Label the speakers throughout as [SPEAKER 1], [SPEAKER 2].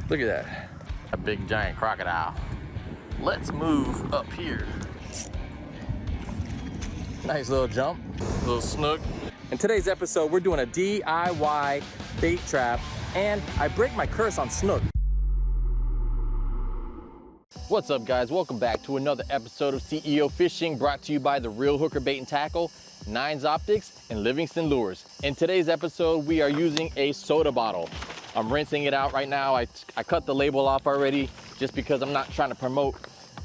[SPEAKER 1] Look at that. A big giant crocodile. Let's move up here. Nice little jump, little snook. In today's episode, we're doing a DIY bait trap, and I break my curse on snook. What's up, guys? Welcome back to another episode of CEO Fishing, brought to you by The Real Hooker Bait and Tackle, Nines Optics, and Livingston Lures. In today's episode, we are using a soda bottle. I'm rinsing it out right now. I cut the label off already just because I'm not trying to promote,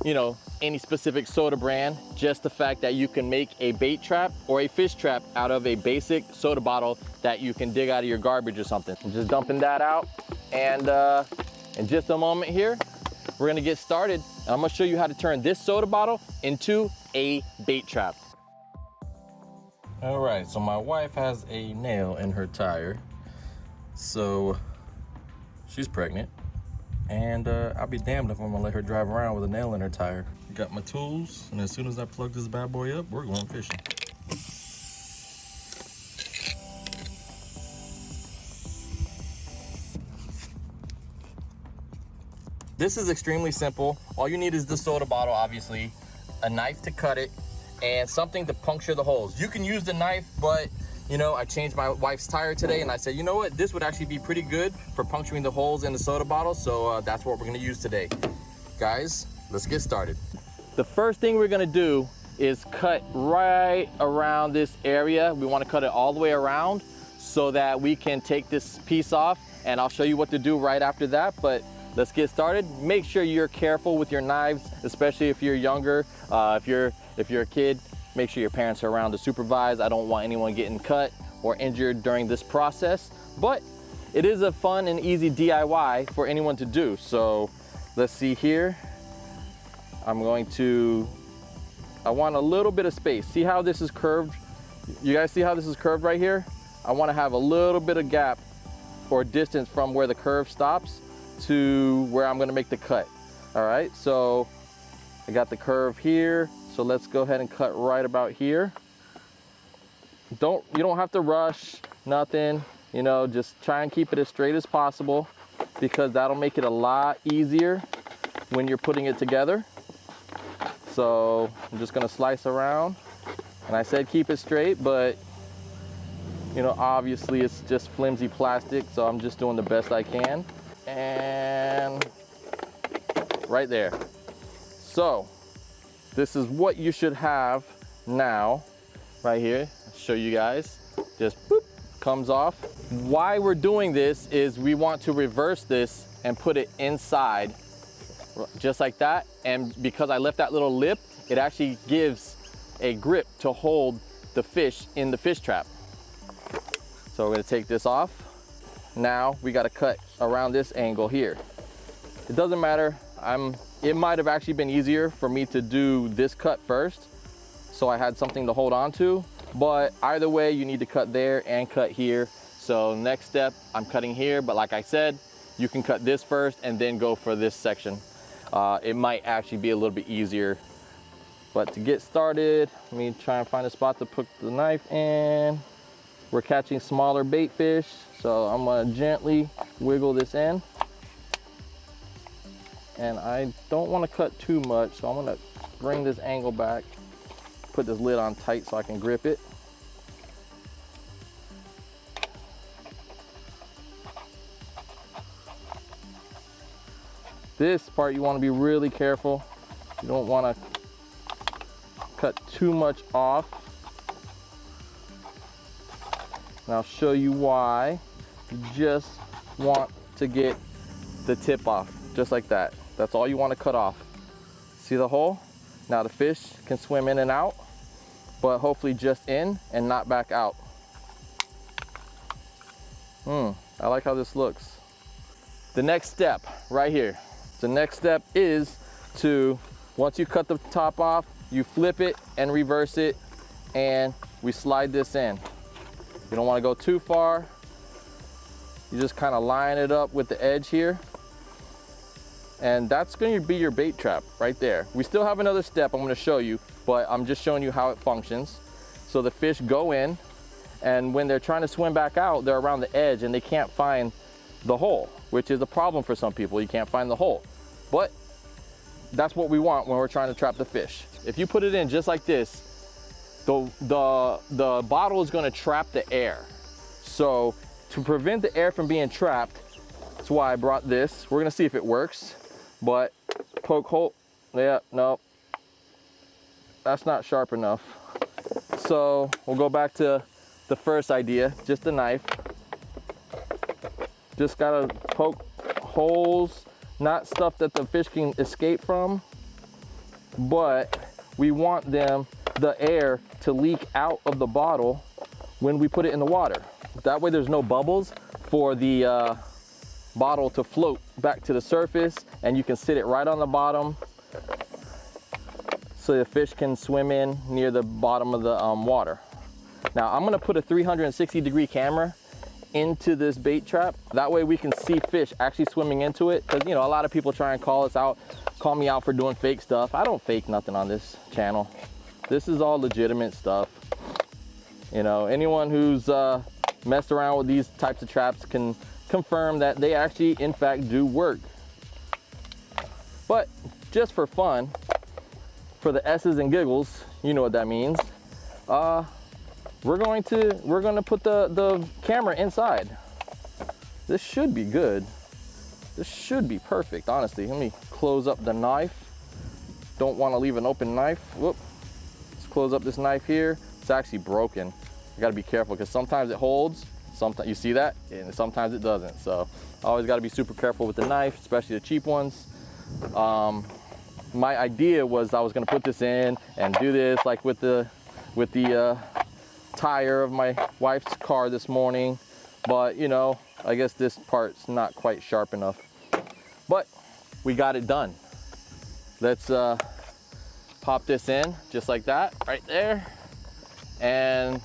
[SPEAKER 1] any specific soda brand. Just the fact that you can make a bait trap or a fish trap out of a basic soda bottle that you can dig out of your garbage or something. I'm just dumping that out, and in just a moment here, we're gonna get started, and I'm gonna show you how to turn this soda bottle into a bait trap. All right, so my wife has a nail in her tire, so she's pregnant, and I'll be damned if I'm gonna let her drive around with a nail in her tire. Got my tools, and as soon as I plug this bad boy up, we're going fishing. This is extremely simple. All you need is the soda bottle, obviously, a knife to cut it, and something to puncture the holes. You can use the knife, but I changed my wife's tire today, and I said, you know what, this would actually be pretty good for puncturing the holes in the soda bottle, so that's what we're gonna use today. Guys, let's get started. The first thing we're gonna do is cut right around this area. We wanna cut it all the way around so that we can take this piece off, and I'll show you what to do right after that, but let's get started. Make sure you're careful with your knives, especially if you're younger. If you're a kid, make sure your parents are around to supervise. I don't want anyone getting cut or injured during this process, but it is a fun and easy DIY for anyone to do. So let's see here. I want a little bit of space. See how this is curved? You guys see how this is curved right here? I want to have a little bit of gap or distance from where the curve stops to where I'm gonna make the cut. All right, so I got the curve here, so let's go ahead and cut right about here. You don't have to rush, nothing, just try and keep it as straight as possible, because that'll make it a lot easier when you're putting it together. So I'm just gonna slice around, and I said keep it straight, but obviously it's just flimsy plastic, so I'm just doing the best I can. And right there. So this is what you should have now, right here. I'll show you guys. Just boop, comes off. Why we're doing this is we want to reverse this and put it inside, just like that. And because I left that little lip, it actually gives a grip to hold the fish in the fish trap. So we're gonna take this off. Now we got to cut around this angle here. It doesn't matter. It might have actually been easier for me to do this cut first, so I had something to hold on to, but either way you need to cut there and cut here. So next step, I'm cutting here, but like I said, you can cut this first and then go for this section. It might actually be a little bit easier. But to get started, let me try and find a spot to put the knife in. We're catching smaller bait fish, so I'm gonna gently wiggle this in. And I don't wanna cut too much, so I'm gonna bring this angle back, put this lid on tight so I can grip it. This part you wanna be really careful. You don't wanna cut too much off. And I'll show you why. You just want to get the tip off, just like that. That's all you want to cut off. See the hole? Now the fish can swim in and out, but hopefully just in and not back out. I like how this looks. The next step right here. The next step is to, once you cut the top off, you flip it and reverse it, and we slide this in. You don't want to go too far. You just kind of line it up with the edge here. And that's going to be your bait trap right there. We still have another step I'm going to show you, but I'm just showing you how it functions. So the fish go in, and when they're trying to swim back out, they're around the edge and they can't find the hole, which is a problem for some people. You can't find the hole. But that's what we want when we're trying to trap the fish. If you put it in just like this, the bottle is gonna trap the air. So to prevent the air from being trapped, that's why I brought this. We're gonna see if it works, but poke hole, yeah, no, that's not sharp enough. So we'll go back to the first idea, just a knife. Just gotta poke holes, not stuff that the fish can escape from, but we want the air to leak out of the bottle when we put it in the water. That way there's no bubbles for the bottle to float back to the surface, and you can sit it right on the bottom so the fish can swim in near the bottom of the water. Now I'm gonna put a 360-degree camera into this bait trap. That way we can see fish actually swimming into it. Because, you know, a lot of people try and call me out for doing fake stuff. I don't fake nothing on this channel. This is all legitimate stuff. You know, anyone who's messed around with these types of traps can confirm that they actually, in fact, do work. But just for fun, for the S's and giggles, you know what that means. We're gonna put the camera inside. This should be good. This should be perfect, honestly. Let me close up the knife. Don't want to leave an open knife. Whoop. Let's close up this knife here. It's actually broken. You gotta be careful because sometimes it holds, sometimes you see that, and sometimes it doesn't. So always gotta be super careful with the knife, especially the cheap ones. My idea was I was gonna put this in and do this like with the tire of my wife's car this morning, but you know, I guess this part's not quite sharp enough, but we got it done. Let's pop this in just like that right there, and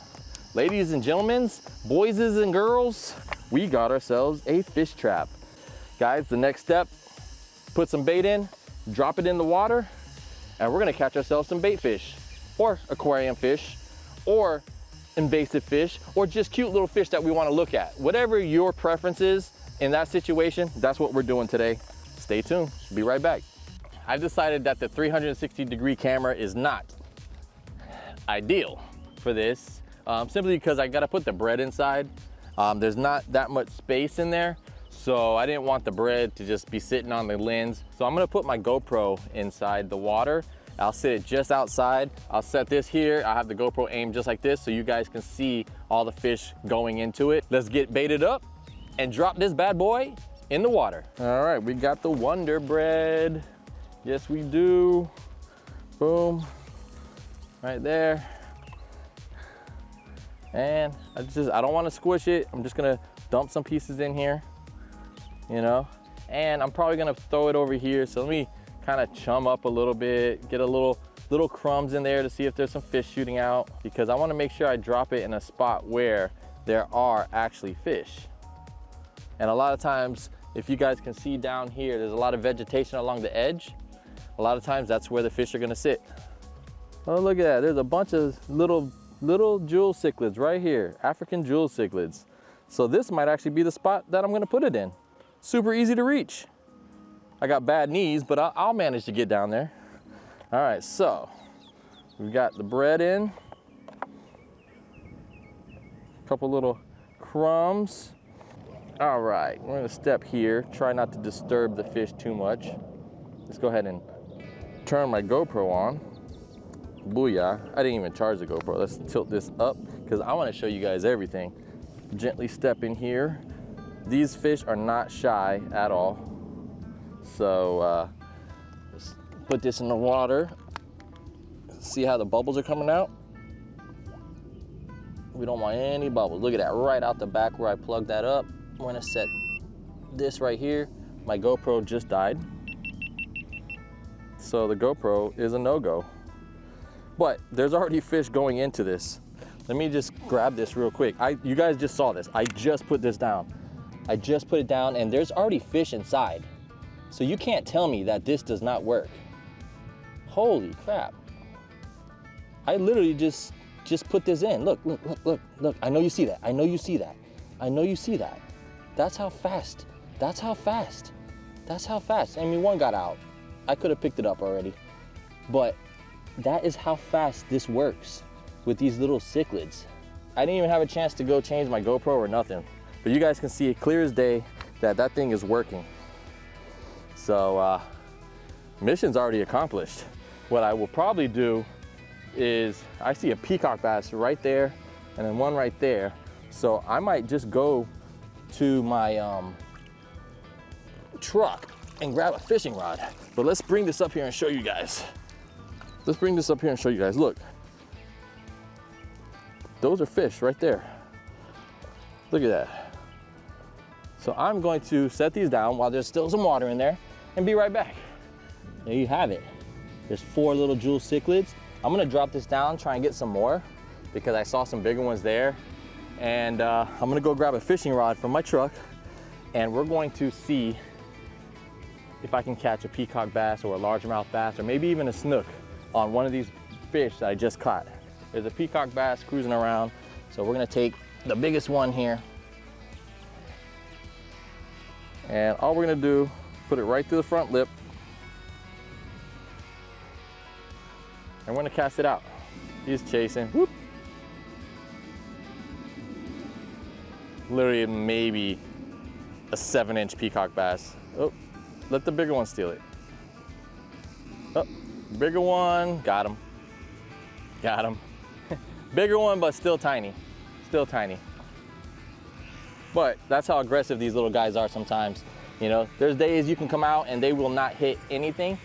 [SPEAKER 1] ladies and gentlemen, boys and girls, we got ourselves a fish trap. Guys, the next step, put some bait in, drop it in the water, and we're gonna catch ourselves some bait fish or aquarium fish or invasive fish, or just cute little fish that we want to look at. Whatever your preference is in that situation, that's what we're doing today. Stay tuned, be right back. I've decided that the 360-degree camera is not ideal for this, simply because I got to put the bread inside. There's not that much space in there, so I didn't want the bread to just be sitting on the lens. So I'm going to put my GoPro inside the water. I'll sit it just outside. I'll set this here. I'll have the GoPro aimed just like this so you guys can see all the fish going into it. Let's get baited up and drop this bad boy in the water. All right, we got the Wonder Bread. Yes, we do. Boom, right there. And I don't want to squish it. I'm just gonna dump some pieces in here, you know, and I'm probably gonna throw it over here. So let me kind of chum up a little bit, get a little crumbs in there to see if there's some fish shooting out, because I want to make sure I drop it in a spot where there are actually fish. And a lot of times, if you guys can see down here, there's a lot of vegetation along the edge. A lot of times that's where the fish are going to sit. Oh, look at that. There's a bunch of little jewel cichlids right here, African jewel cichlids. So this might actually be the spot that I'm going to put it in. Super easy to reach. I got bad knees, but I'll manage to get down there. All right, so we've got the bread in. A couple little crumbs. All right, we're gonna step here. Try not to disturb the fish too much. Let's go ahead and turn my GoPro on. Booyah, I didn't even charge the GoPro. Let's tilt this up because I wanna show you guys everything. Gently step in here. These fish are not shy at all. So let's put this in the water. See how the bubbles are coming out? We don't want any bubbles. Look at that, right out the back where I plugged that up. I'm gonna set this right here. My GoPro just died. So the GoPro is a no-go. But there's already fish going into this. Let me just grab this real quick. You guys just saw this. I just put this down. I just put it down and there's already fish inside. So you can't tell me that this does not work. Holy crap. I literally just put this in. Look. I know you see that. I know you see that.
[SPEAKER 2] That's how fast. That's how fast. That's how fast. I mean, one got out. I could have picked it up already. But that is how fast this works with these little cichlids. I didn't even have a chance to go change my GoPro or nothing. But you guys can see it clear as day that that thing is working. So mission's already accomplished. What I will probably do is, I see a peacock bass right there and then one right there. So I might just go to my truck and grab a fishing rod. But let's bring this up here and show you guys. Let's bring this up here and show you guys. Look, those are fish right there. Look at that. So I'm going to set these down while there's still some water in there and be right back. There you have it. There's 4 little jewel cichlids. I'm gonna drop this down, try and get some more because I saw some bigger ones there. And I'm gonna go grab a fishing rod from my truck and we're going to see if I can catch a peacock bass or a largemouth bass or maybe even a snook on one of these fish that I just caught. There's a peacock bass cruising around. So we're gonna take the biggest one here. And all we're gonna do, put it right through the front lip. And we're gonna cast it out. He's chasing, whoop. Literally maybe a 7-inch peacock bass. Oh, let the bigger one steal it. Oh, bigger one, got him. Got him. Bigger one, but still tiny. Still tiny. But that's how aggressive these little guys are sometimes. You know, there's days you can come out and they will not hit anything.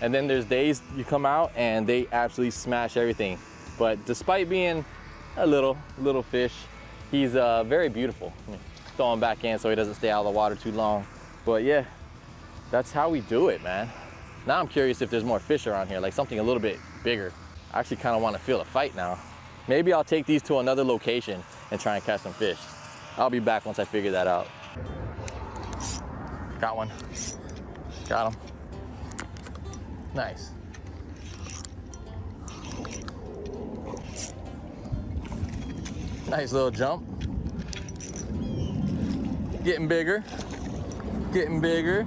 [SPEAKER 2] And then there's days you come out and they absolutely smash everything. But despite being a little fish, he's very beautiful. Throw him back in so he doesn't stay out of the water too long. But yeah, that's how we do it, man. Now I'm curious if there's more fish around here, like something a little bit bigger. I actually kind of want to feel a fight now. Maybe I'll take these to another location and try and catch some fish. I'll be back once I figure that out. Got one. Got him. Nice. Nice little jump. Getting bigger. Getting bigger.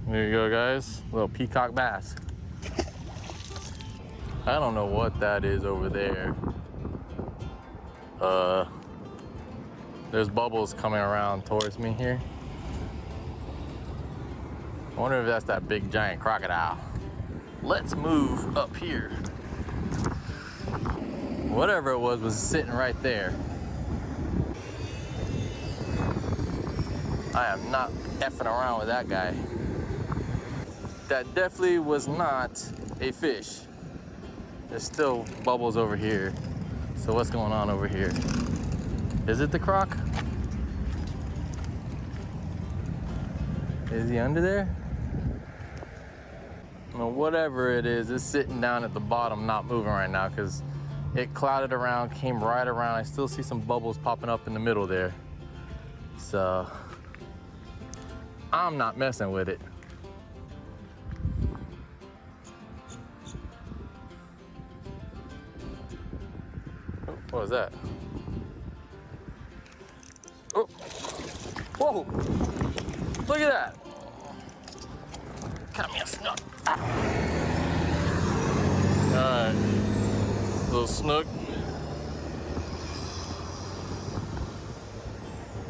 [SPEAKER 2] There you go, guys. Little peacock bass. I don't know what that is over there. There's bubbles coming around towards me here. I wonder if that's that big giant crocodile. Let's move up here. Whatever it was sitting right there. I am not effing around with that guy. That definitely was not a fish. There's still bubbles over here. So what's going on over here? Is it the croc? Is he under there? Well, whatever it is, it's sitting down at the bottom, not moving right now because it clouded around, came right around. I still see some bubbles popping up in the middle there. So I'm not messing with it. Oh, what was that? Oh, whoa, look at that. Got me a snook. Ah. All right, little snook.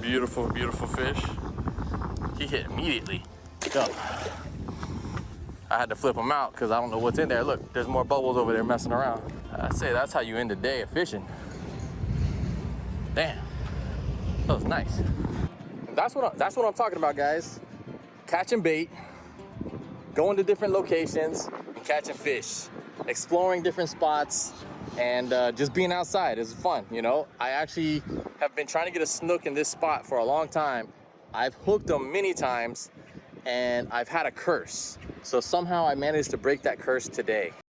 [SPEAKER 2] Beautiful, beautiful fish. He hit immediately. Go. I had to flip him out because I don't know what's in there. Look, there's more bubbles over there messing around. I'd say that's how you end the day of fishing. Damn, that was nice. That's what I'm talking about, guys. Catching bait, going to different locations, and catching fish, exploring different spots, and just being outside is fun, you know? I actually have been trying to get a snook in this spot for a long time. I've hooked them many times, and I've had a curse. So somehow I managed to break that curse today.